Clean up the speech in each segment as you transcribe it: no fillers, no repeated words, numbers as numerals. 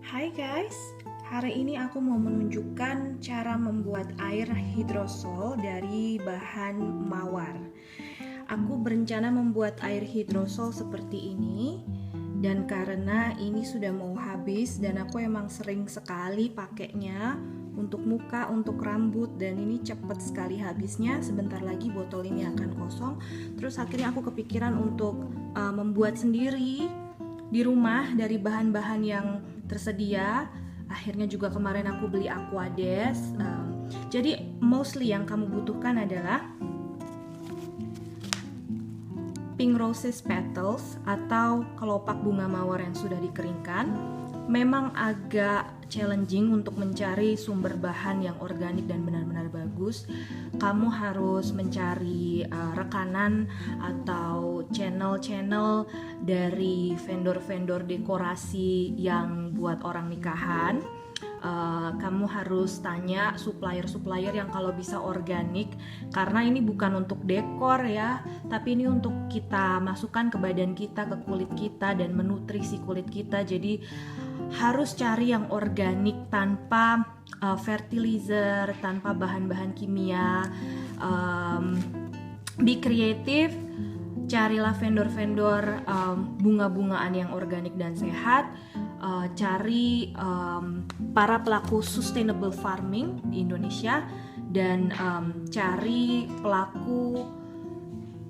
Hai guys, hari ini aku mau menunjukkan cara membuat air hidrosol dari bahan mawar. Aku berencana membuat air hidrosol seperti ini, dan karena ini sudah mau habis dan aku emang sering sekali pakainya untuk muka, untuk rambut, dan ini cepet sekali habisnya. Sebentar lagi botol ini akan kosong. Terus akhirnya aku kepikiran untuk membuat sendiri di rumah dari bahan-bahan yang tersedia. Akhirnya juga kemarin aku beli Aquades. Jadi mostly yang kamu butuhkan adalah pink roses petals atau kelopak bunga mawar yang sudah dikeringkan. Memang agak challenging untuk mencari sumber bahan yang organik dan benar-benar bagus. Kamu harus mencari rekanan atau channel-channel dari vendor-vendor dekorasi yang buat orang nikahan. Kamu harus tanya supplier-supplier yang kalau bisa organik, karena ini bukan untuk dekor ya, tapi ini untuk kita masukkan ke badan kita, ke kulit kita, dan menutrisi kulit kita. Jadi harus cari yang organik tanpa fertilizer, tanpa bahan-bahan kimia. Be kreatif, carilah vendor-vendor bunga-bungaan yang organik dan sehat. Cari para pelaku sustainable farming di Indonesia, dan cari pelaku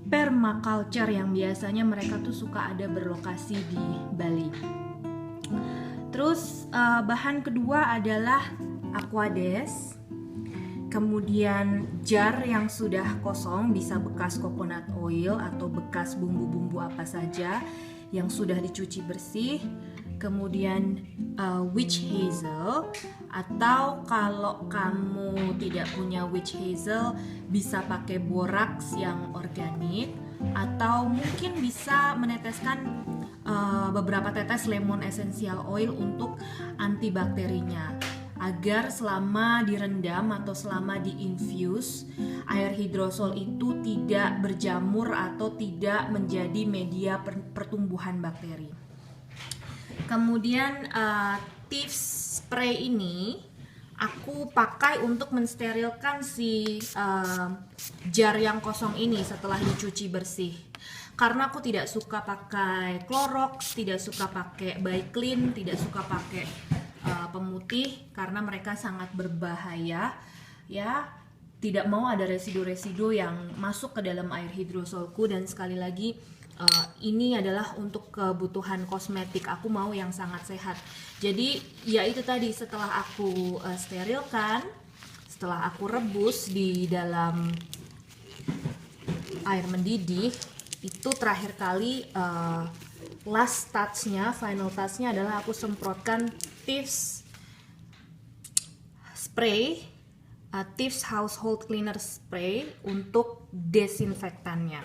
permaculture yang biasanya mereka tuh suka ada berlokasi di Bali. Terus bahan kedua adalah Aquades. Kemudian jar yang sudah kosong, bisa bekas coconut oil atau bekas bumbu-bumbu apa saja yang sudah dicuci bersih. Kemudian witch hazel, atau kalau kamu tidak punya witch hazel bisa pakai borax yang organik, atau mungkin bisa meneteskan beberapa tetes lemon essential oil untuk antibakterinya, agar selama direndam atau selama diinfuse air hidrosol itu tidak berjamur atau tidak menjadi media pertumbuhan bakteri. Kemudian tips spray ini aku pakai untuk mensterilkan si jar yang kosong ini setelah dicuci bersih. Karena aku tidak suka pakai Clorox, tidak suka pakai Biclean, tidak suka pakai pemutih karena mereka sangat berbahaya ya. Tidak mau ada residu-residu yang masuk ke dalam air hidrosolku, dan sekali lagi ini adalah untuk kebutuhan kosmetik. Aku mau yang sangat sehat. Jadi ya itu tadi, setelah aku sterilkan, setelah aku rebus di dalam air mendidih, itu terakhir kali last touch-nya, final touch-nya adalah aku semprotkan Thieves spray, Thieves household cleaner spray untuk desinfektannya.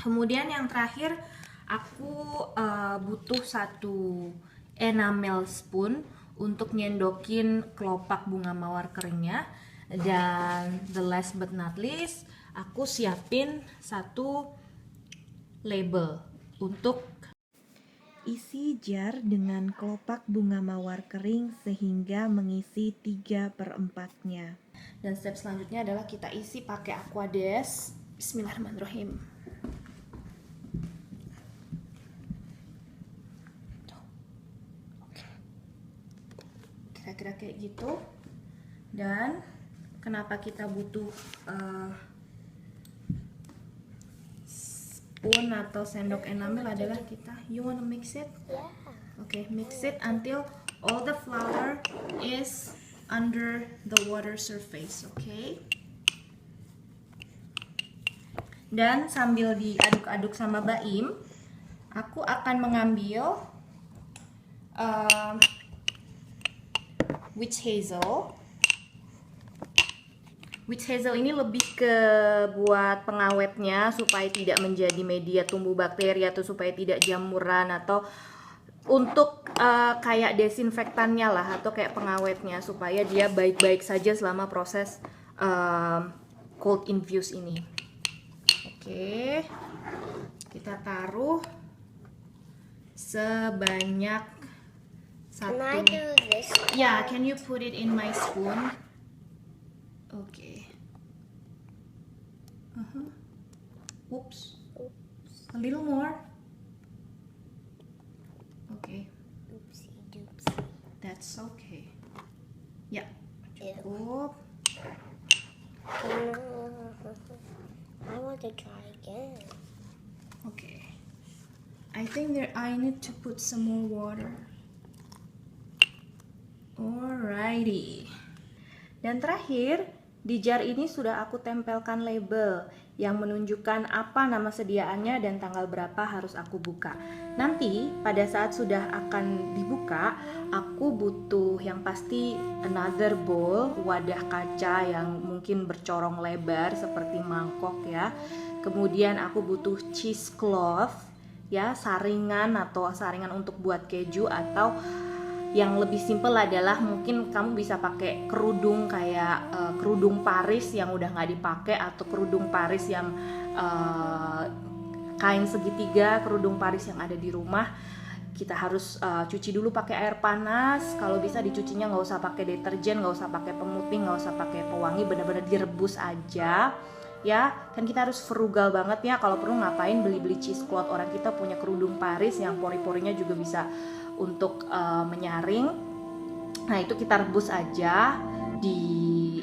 Kemudian yang terakhir aku butuh satu enamel spoon untuk nyendokin kelopak bunga mawar keringnya. Dan the last but not least, aku siapin satu label untuk isi jar dengan kelopak bunga mawar kering sehingga mengisi 3/4-nya. Dan step selanjutnya adalah kita isi pakai Aquades. Bismillahirrahmanirrahim. Kira-kira kayak gitu. Dan kenapa kita butuh spoon atau sendok enamel adalah you wanna mix it? Yeah. Okay, mix it until all the flour is under the water surface, okay? Dan sambil diaduk-aduk sama Baim, aku akan mengambil witch hazel. Witch hazel ini lebih ke buat pengawetnya supaya tidak menjadi media tumbuh bakteri, atau supaya tidak jamuran, atau untuk kayak desinfektannya lah, atau kayak pengawetnya supaya dia baik-baik saja selama proses cold infuse ini. Oke, kita taruh sebanyak Can I do this? Yeah, can you put it in my spoon? Okay. Oops. A little more. Okay. Oopsie doopsie. That's okay. Ya, Ew. cukup. I want to try again. Okay. I think I need to put some more water. Alrighty. Dan terakhir, di jar ini sudah aku tempelkan label yang menunjukkan apa nama sediaannya dan tanggal berapa harus aku buka. Nanti pada saat sudah akan dibuka, aku butuh yang pasti another bowl, wadah kaca yang mungkin bercorong lebar seperti mangkok ya. Kemudian aku butuh cheesecloth ya, saringan untuk buat keju, atau yang lebih simple adalah mungkin kamu bisa pakai kerudung kayak kerudung Paris yang udah nggak dipakai, atau kerudung Paris yang kain segitiga, kerudung Paris yang ada di rumah. Kita harus cuci dulu pakai air panas. Kalau bisa dicucinya nggak usah pakai deterjen, nggak usah pakai pemutih, nggak usah pakai pewangi, benar-benar direbus aja. Ya, kan kita harus frugal banget ya. Kalau perlu ngapain beli cheesecloth, orang kita punya kerudung Paris yang pori-porinya juga bisa untuk menyaring. Nah, itu kita rebus aja di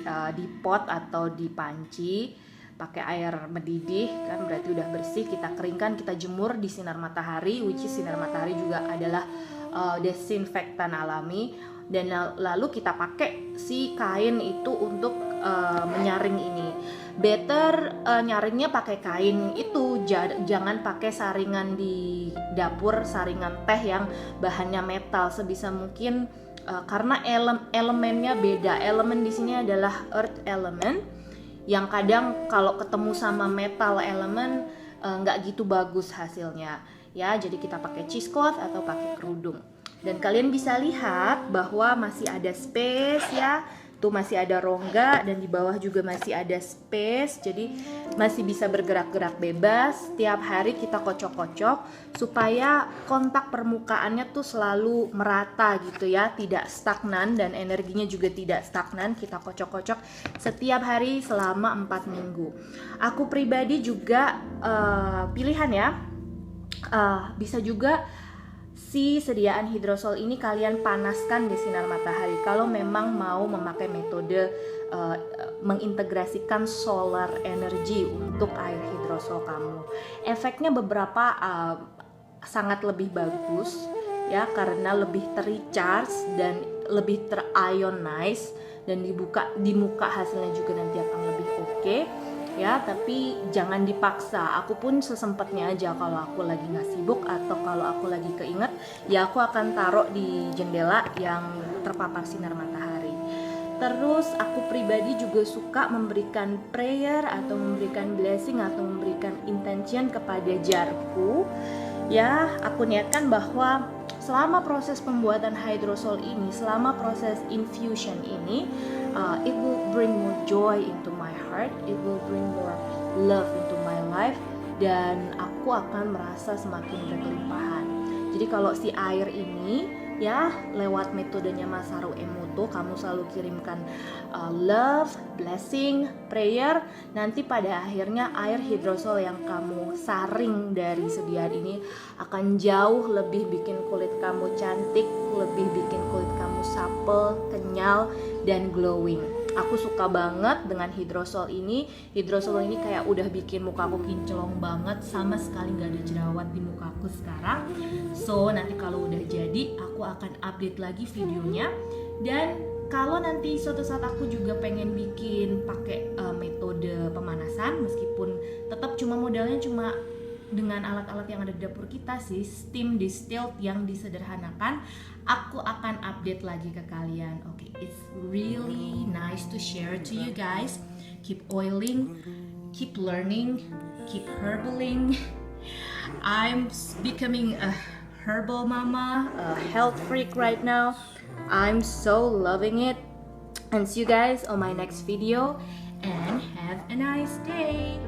pot atau di panci pakai air mendidih, kan berarti udah bersih. Kita keringkan, kita jemur di sinar matahari, which is sinar matahari juga adalah desinfektan alami. Dan lalu kita pakai si kain itu untuk menyaring ini. Better nyaringnya pakai kain itu, jangan pakai saringan di dapur, saringan teh yang bahannya metal sebisa mungkin, karena elemennya beda. Elemen di sini adalah earth element, yang kadang kalau ketemu sama metal element nggak gitu bagus hasilnya ya. Jadi kita pakai cheesecloth atau pakai kerudung. Dan kalian bisa lihat bahwa masih ada space ya. Tuh masih ada rongga, dan di bawah juga masih ada space. Jadi masih bisa bergerak-gerak bebas. Tiap hari kita kocok-kocok supaya kontak permukaannya tuh selalu merata gitu ya, tidak stagnan, dan energinya juga tidak stagnan. Kita kocok-kocok setiap hari selama 4 minggu. Aku pribadi juga pilihan ya, bisa juga si sediaan hidrosol ini kalian panaskan di sinar matahari kalau memang mau memakai metode mengintegrasikan solar energy untuk air hidrosol kamu. Efeknya beberapa sangat lebih bagus ya, karena lebih terrecharge dan lebih terionize, dan di muka hasilnya juga nanti akan lebih oke. Ya, tapi jangan dipaksa. Aku pun sesempatnya aja, kalau aku lagi nggak sibuk atau kalau aku lagi keinget, ya aku akan taruh di jendela yang terpapar sinar matahari. Terus aku pribadi juga suka memberikan prayer atau memberikan blessing atau memberikan intention kepada jarku. Ya, aku niatkan bahwa selama proses pembuatan hydrosol ini, selama proses infusion ini, it will bring more joy into my heart, it will bring more love into my life, dan aku akan merasa semakin berkelimpahan. Jadi kalau si air ini ya lewat metodenya Mas Haru Emoto, kamu selalu kirimkan love, blessing, prayer, nanti pada akhirnya air hidrosol yang kamu saring dari sediaan ini akan jauh lebih bikin kulit kamu cantik, lebih bikin kulit kamu supple, kenyal, dan glowing. Aku suka banget dengan hidrosol ini. Hidrosol ini kayak udah bikin mukaku kinclong banget, sama sekali gak ada jerawat di mukaku sekarang. So nanti kalau udah jadi, aku akan update lagi videonya. Dan kalau nanti suatu saat aku juga pengen bikin pakai metode pemanasan, meskipun tetap modalnya cuma dengan alat-alat yang ada di dapur kita sih, steam distilled yang disederhanakan, aku akan update lagi ke kalian. Okay, it's really nice to share to you guys. Keep oiling, keep learning, keep herbaling. I'm becoming a herbal mama, a health freak right now. I'm so loving it. And see you guys on my next video, and have a nice day.